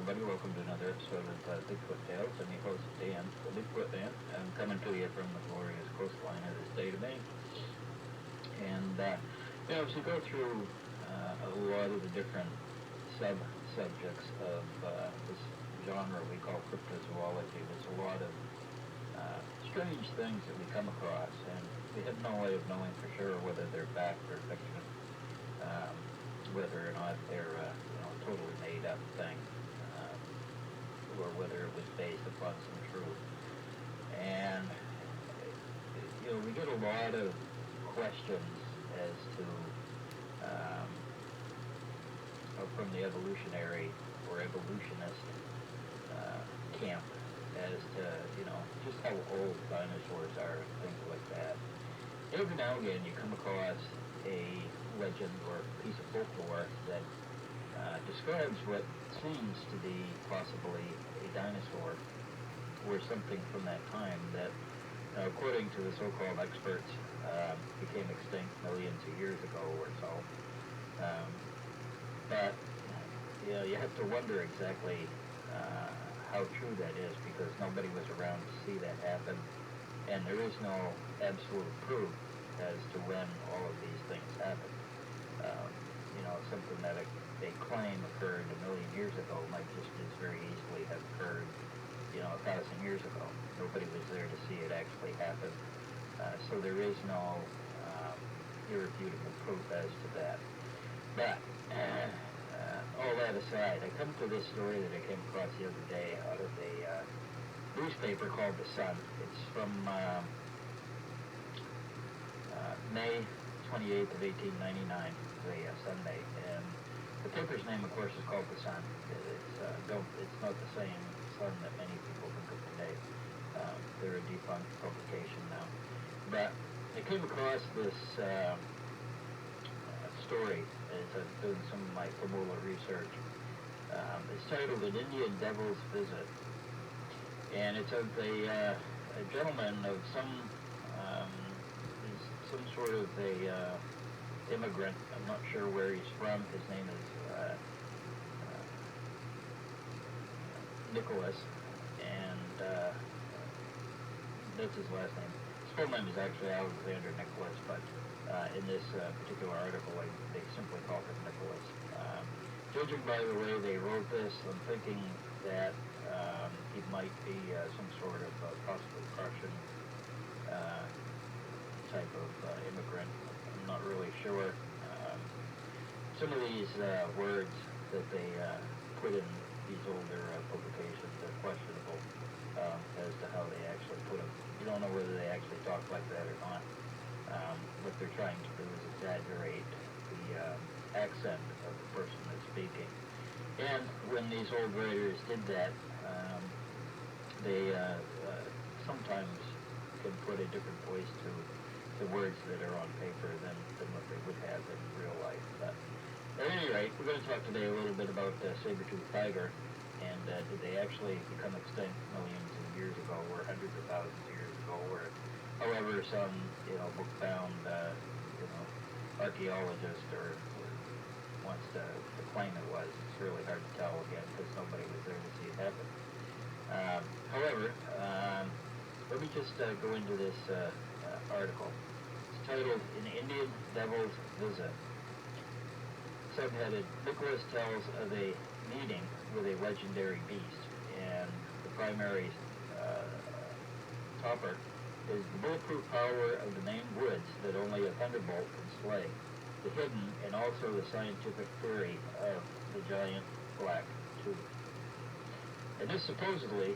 everybody. Welcome to another episode of Bigfoot Tales. I'm your host, Dan, the Bigfoot Dan. I'm coming to you from the glorious coastline of the state of Maine. And, as we go through a lot of the different sub-subjects of this genre we call cryptozoology, there's a lot of strange things that we come across, and we have no way of knowing for sure whether they're fact or fiction, whether or not they're totally made up thing, or whether it was based upon some truth. And we get a lot of questions as to from the evolutionary or evolutionist camp as to just how old dinosaurs are and things like that. Every now and again you come across a legend or piece of folklore that describes what seems to be possibly a dinosaur or something from that time that, according to the so-called experts, became extinct millions of years ago or so. But you have to wonder exactly how true that is, because nobody was around to see that happen, and there is no absolute proof as to when all of these things happened. Something that they claim occurred a million years ago might just as very easily have occurred, 1,000 years ago. Nobody was there to see it actually happen. So there is no irrefutable proof as to that. But all that aside, I come to this story that I came across the other day out of a newspaper called The Sun. It's from May 28th of 1899, a Sunday, and the paper's name, of course, is called The Sun. It's not the same Sun that many people think of today. They're a defunct publication now. But I came across this story as I'm doing some of my Pomoola research. It's titled "An Indian Devil's Visit," and it's of a gentleman of some sort of a immigrant. I'm not sure where he's from. His name is Nicholas, and that's his last name. His full name is actually Alexander Nicholas, but in this particular article, they simply call him Nicholas. Judging by the way they wrote this, I'm thinking that he might be some sort of possibly Prussian type of immigrant. I'm not really sure. Some of these words that they put in these older publications are questionable as to how they actually put them. You don't know whether they actually talk like that or not. What they're trying to do is exaggerate the accent of the person that's speaking. And when these old writers did that, they sometimes can put a different voice to the words that are on paper than what they would have in real life. But at any rate, we're going to talk today a little bit about saber-toothed tiger, and did they actually become extinct millions of years ago, or hundreds of thousands of years ago, or however some book-bound archaeologist or wants to claim it was. It's really hard to tell again because nobody was there to see it happen. However, let me just go into this article. It's titled "An Indian Devil's Visit." Subheaded, Nicholas tells of a meeting with a legendary beast, and the primary topper is the bulletproof power of the Maine woods that only a thunderbolt can slay, the hidden and also the scientific theory of the giant black tooth. And this supposedly,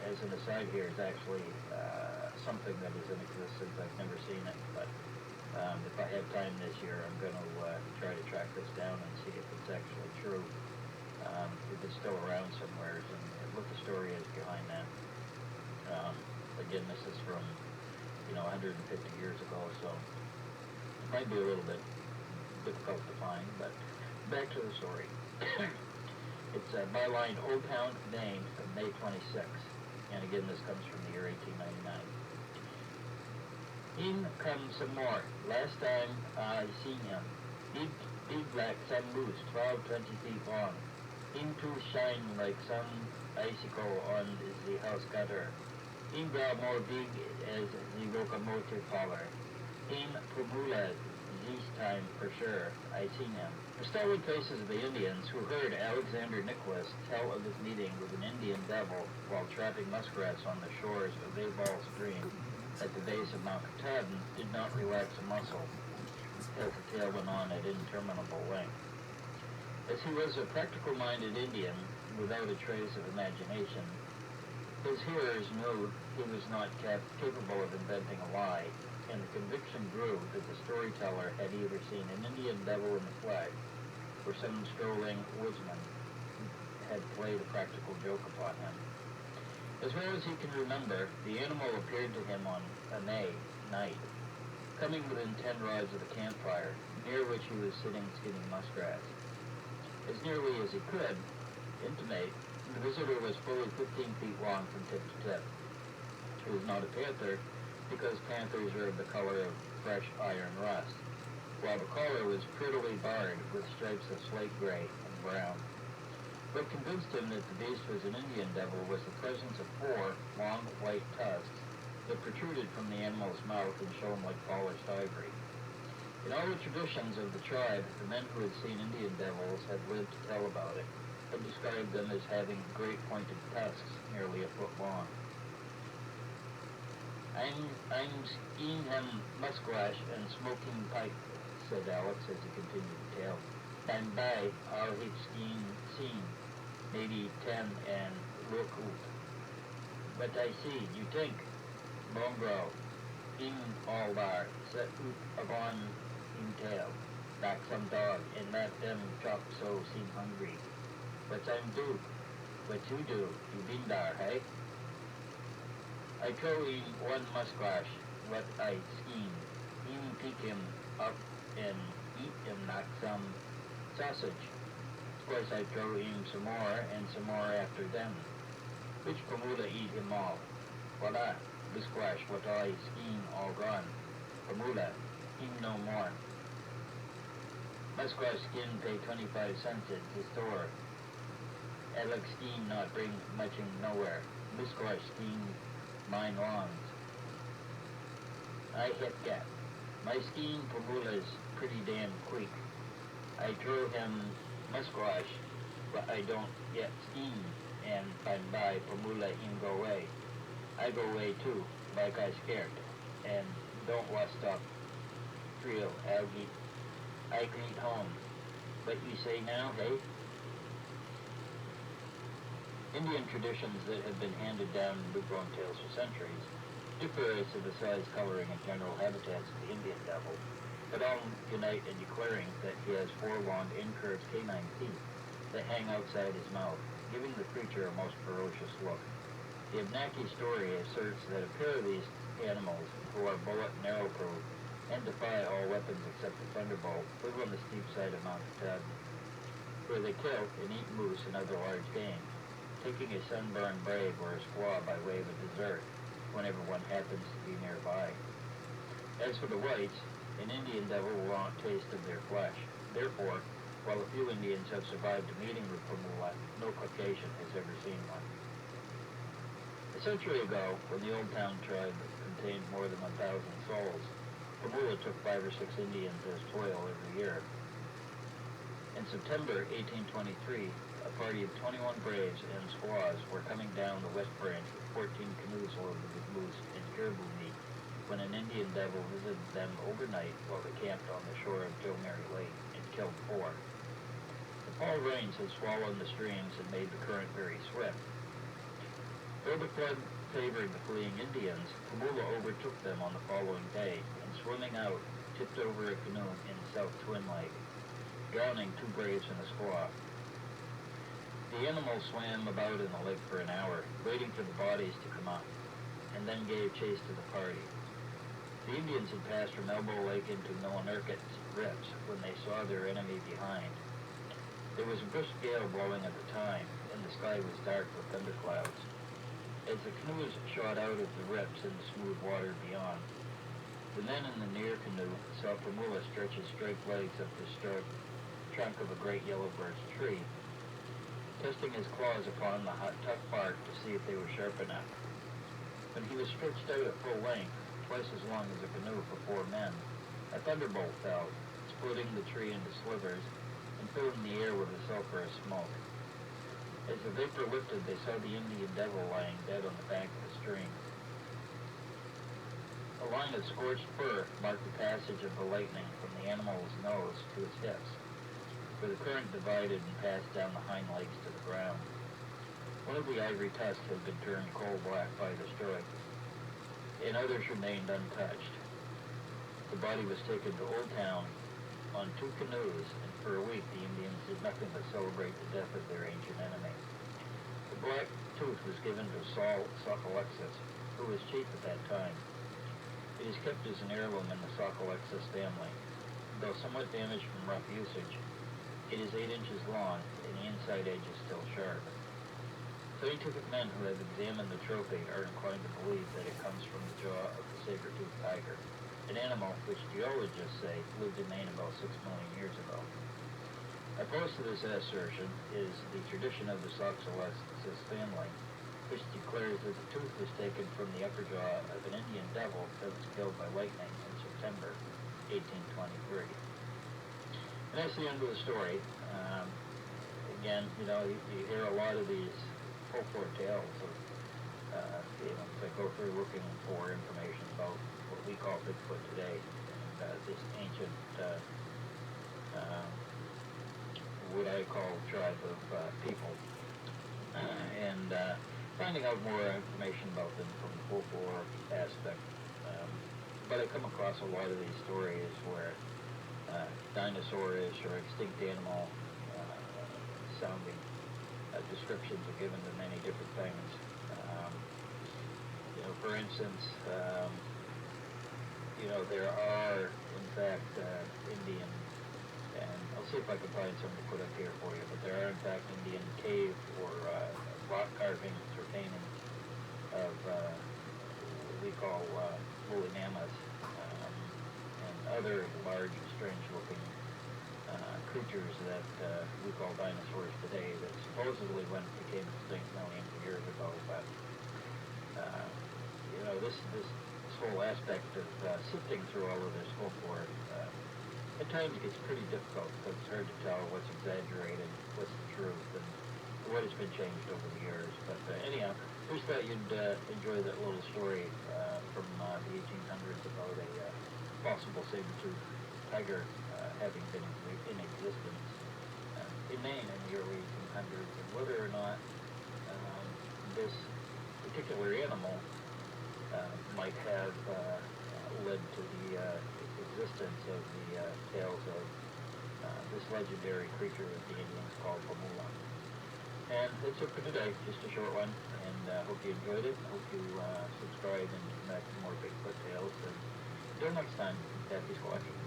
as an aside here, is actually something that is in existence. I've never seen it, but if I have time this year, I'm going to try to track this down and see if it's actually true, if it's still around somewhere, and what the story is behind that. Again, this is from 150 years ago, so it might be a little bit difficult to find, but back to the story. It's byline Old Town, Maine, of May 26th, and again, this comes from the year 1899. In comes some more. Last time I seen him, big black sun moose, 12, 20 feet long. Him too shine like some icicle on the house gutter. Him got more big as the locomotive holler. Him Pomoola this time for sure. I seen him. The stalwart faces of the Indians who heard Alexander Nicholas tell of his meeting with an Indian devil while trapping muskrats on the shores of Abal Stream at the base of Mount Katahdin did not relax a muscle as the tale went on at interminable length. As he was a practical-minded Indian without a trace of imagination, his hearers knew he was not capable of inventing a lie, and the conviction grew that the storyteller had either seen an Indian devil in the flesh, or some strolling woodsman had played a practical joke upon him. As well as he can remember, the animal appeared to him on a May night, coming within 10 rods of the campfire, near which he was sitting skinning muskrats. As nearly as he could intimate, the visitor was fully 15 feet long from tip to tip. He was not a panther, because panthers are of the color of fresh iron rust, while the collar was prettily barred with stripes of slate gray and brown. What convinced him that the beast was an Indian devil was the presence of 4 long white tusks that protruded from the animal's mouth and shone like polished ivory. In all the traditions of the tribe, the men who had seen Indian devils had lived to tell about it, and described them as having great pointed tusks nearly a foot long. I'm skiing him musquash and smoking pipe, said Alex as he continued to tell. By, I'll hit skiing scene, maybe 10 and look out. But I see, you think, mongrel, in all bar, set out upon in tail, back some dog, and let them chop so seem hungry. What I'm do? What you do? You been there, hey? I throw in 1 musquash, what I scheme. Him pick him up and eat him like some sausage. Of course I throw in some more and some more after them. Which Pomoola eat him all. Voila, musquash what I scheme all gone. Pomoola, him no more. Musquash skin pay 25 cents at the store. Alex scheme not bring muching nowhere. Musquash scheme mine lawns. I hit get. My skiing Pomoola is pretty damn quick. I throw him musquash, but I don't yet skiing, and by Pomoola him go away. I go away too, like I scared, and don't want stop. Real, I greet home. What you say now, hey? Indian traditions that have been handed down in book-grown tales for centuries differ as to the size, coloring, and general habitats of the Indian devil, but all unite in declaring that he has 4 long, incurved canine teeth that hang outside his mouth, giving the creature a most ferocious look. The Abnaki story asserts that a pair of these animals, who are bullet and arrow-proof, and defy all weapons except the thunderbolt, live on the steep side of Mount Katahdin, where they kill and eat moose and other large game, taking a sunburned brave or a squaw by way of a dessert whenever one happens to be nearby. As for the whites, an Indian devil will not taste of their flesh. Therefore, while a few Indians have survived a meeting with Pomoola, no Caucasian has ever seen one. A century ago, when the Old Town tribe contained more than 1,000 souls, Pomoola took 5 or 6 Indians as toil every year. In September 1823, a party of 21 braves and squaws were coming down the West Branch with 14 canoes loaded with moose and caribou meat when an Indian devil visited them overnight while they camped on the shore of Joe Mary Lake and killed 4. The fall rains had swollen the streams and made the current very swift. Though the flood favored the fleeing Indians, Pomoola overtook them on the following day and, swimming out, tipped over a canoe in South Twin Lake, drowning 2 braves and a squaw. The animal swam about in the lake for an hour, waiting for the bodies to come up, and then gave chase to the party. The Indians had passed from Elbow Lake into Millinocket's Rips when they saw their enemy behind. There was a brisk gale blowing at the time, and the sky was dark with thunderclouds. As the canoes shot out of the rips in the smooth water beyond, the men in the near canoe saw Pomoola stretch his straight legs up the trunk of a great yellow birch tree, testing his claws upon the hot, tough bark to see if they were sharp enough. When he was stretched out at full length, twice as long as a canoe for 4 men, a thunderbolt fell, splitting the tree into slivers and filling the air with a sulphurous smoke. As the vapor lifted, they saw the Indian devil lying dead on the bank of the stream. A line of scorched fur marked the passage of the lightning from the animal's nose to its hips, where the current divided and passed down the hind legs to the ground. One of the ivory tusks had been turned coal-black by the stroke, and others remained untouched. The body was taken to Old Town on 2 canoes, and for a week the Indians did nothing but celebrate the death of their ancient enemy. The black tooth was given to Saul Socolexus, who was chief at that time. It is kept as an heirloom in the Socolexus family. Though somewhat damaged from rough usage, it is 8 inches long, and the inside edge is still sharp. Scientific men who have examined the trophy are inclined to believe that it comes from the jaw of the saber-toothed tiger, an animal which geologists say lived in Maine about 6 million years ago. Opposed to this assertion is the tradition of the Socolexus family, which declares that the tooth was taken from the upper jaw of an Indian devil that was killed by lightning in September 1823. And that's the end of the story. Again, you hear a lot of these folklore tales of, that go through looking for information about what we call Bigfoot today, and this ancient, what I call tribe of people, and finding out more information about them from the folklore aspect. But I come across a lot of these stories where dinosaur-ish or extinct animal sounding descriptions are given to many different things. For instance, there are, in fact, Indian, and I'll see if I can find something to put up here for you, but there are, in fact, Indian cave or rock carvings retaining of what we call woolly mammoths and other large, strange-looking creatures that we call dinosaurs today that supposedly became extinct millions of years ago. But this whole aspect of sifting through all of this folklore at times gets pretty difficult because it's hard to tell what's exaggerated, what's the truth, and what has been changed over the years. But anyhow, just thought you'd enjoy that little story from the 1800s about a possible saber-toothed tiger having been in existence in Maine in the early 1800s, and whether or not this particular animal might have led to the existence of the tales of this legendary creature that the Indians called Pomoola. And that's it for today, just a short one, and hope you enjoyed it. Hope you subscribe and come back for more Bigfoot tales. And until next time, happy squatching.